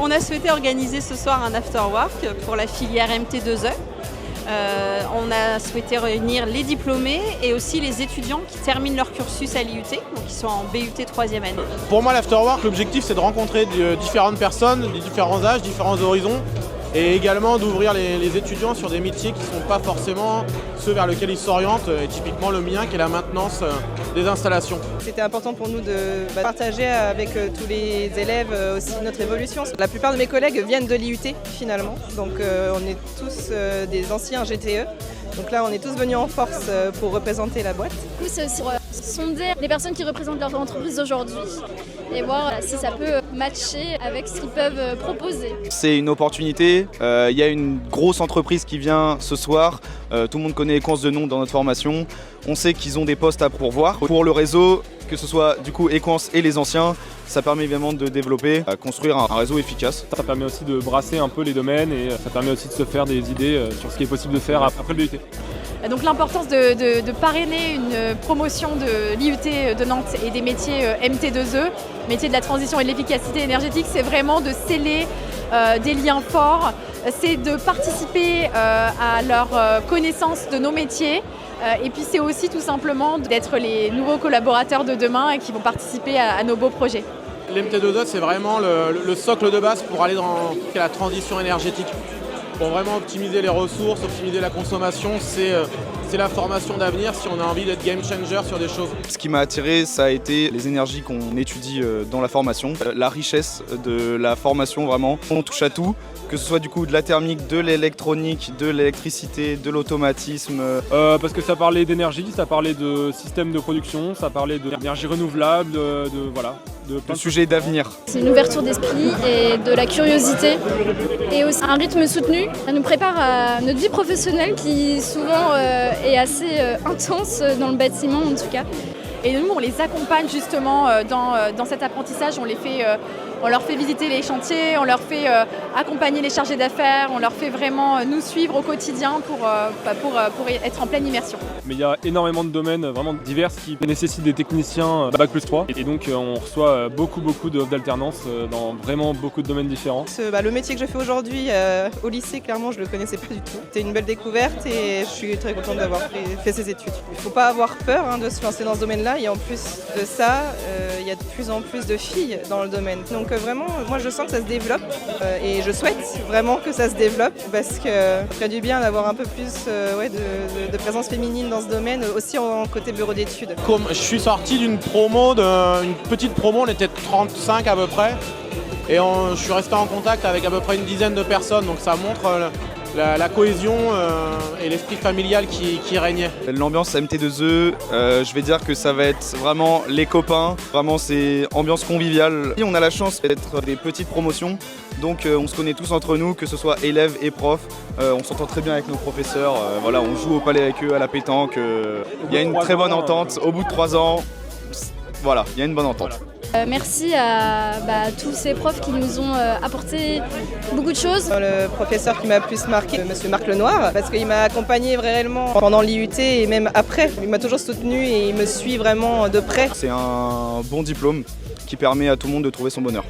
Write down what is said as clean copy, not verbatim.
On a souhaité organiser ce soir un after-work pour la filière MT2E. On a souhaité réunir les diplômés et aussi les étudiants qui terminent leur cursus à l'IUT, donc qui sont en BUT 3e année. Pour moi, l'afterwork, l'objectif c'est de rencontrer différentes personnes, de différents âges, différents horizons, et également d'ouvrir les étudiants sur des métiers qui ne sont pas forcément ceux vers lesquels ils s'orientent, et typiquement le mien qui est la maintenance des installations. C'était important pour nous de partager avec tous les élèves aussi notre évolution. La plupart de mes collègues viennent de l'IUT finalement, donc on est tous des anciens GTE. Donc là, on est tous venus en force pour représenter la boîte. Du coup, c'est aussi sonder les personnes qui représentent leur entreprise aujourd'hui et voir si ça peut matcher avec ce qu'ils peuvent proposer. C'est une opportunité. Il y a une grosse entreprise qui vient ce soir. Tout le monde connaît Equance de nom dans notre formation. On sait qu'ils ont des postes à pourvoir. Pour le réseau, que ce soit du coup Equance et les anciens, ça permet évidemment de développer, construire un réseau efficace. Ça permet aussi de brasser un peu les domaines et ça permet aussi de se faire des idées sur ce qui est possible de faire après le BUT. Donc l'importance de parrainer une promotion de l'IUT de Nantes et des métiers MT2E, métiers de la transition et de l'efficacité énergétique, c'est vraiment de sceller des liens forts, c'est de participer à leur connaissance de nos métiers. Et puis c'est aussi tout simplement d'être les nouveaux collaborateurs de demain et qui vont participer à nos beaux projets. L'MT2E, c'est vraiment le socle de base pour aller dans la transition énergétique. Pour vraiment optimiser les ressources, optimiser la consommation, c'est la formation d'avenir si on a envie d'être game changer sur des choses. Ce qui m'a attiré, ça a été les énergies qu'on étudie dans la formation, la richesse de la formation vraiment. On touche à tout, que ce soit du coup de la thermique, de l'électronique, de l'électricité, de l'automatisme. Parce que ça parlait d'énergie, ça parlait de système de production, ça parlait d'énergie renouvelable, de plein de sujets d'avenir. C'est une ouverture d'esprit et de la curiosité et aussi un rythme soutenu. Ça nous prépare à notre vie professionnelle qui souvent est assez intense dans le bâtiment en tout cas. Et nous, on les accompagne justement dans cet apprentissage, on leur fait visiter les chantiers, on leur fait accompagner les chargés d'affaires, on leur fait vraiment nous suivre au quotidien pour être en pleine immersion. Mais il y a énormément de domaines vraiment divers qui nécessitent des techniciens Bac+3 et donc on reçoit beaucoup d'alternance dans vraiment beaucoup de domaines différents. Le métier que je fais aujourd'hui au lycée, clairement, je ne le connaissais pas du tout. C'était une belle découverte et je suis très contente d'avoir fait ces études. Il ne faut pas avoir peur de se lancer dans ce domaine-là et en plus de ça, il y a de plus en plus de filles dans le domaine. Donc vraiment, moi je sens que ça se développe et je souhaite vraiment que ça se développe parce que ça ferait du bien d'avoir un peu plus de présence féminine dans ce domaine, aussi en côté bureau d'études. Comme je suis sorti d'une petite promo, on était 35 à peu près, et je suis resté en contact avec à peu près une dizaine de personnes, donc ça montre la cohésion et l'esprit familial qui régnait. L'ambiance MT2E, je vais dire que ça va être vraiment les copains, vraiment c'est ambiance conviviale. On a la chance d'être des petites promotions, donc on se connaît tous entre nous, que ce soit élèves et profs. On s'entend très bien avec nos professeurs, on joue au palais avec eux, à la pétanque. Il y a une très bonne entente. Au bout de 3 ans, voilà, il y a une bonne entente. Merci à tous ces profs qui nous ont apporté beaucoup de choses. Le professeur qui m'a plus marqué, monsieur Marc Lenoir, parce qu'il m'a accompagné réellement pendant l'IUT et même après. Il m'a toujours soutenu et il me suit vraiment de près. C'est un bon diplôme qui permet à tout le monde de trouver son bonheur.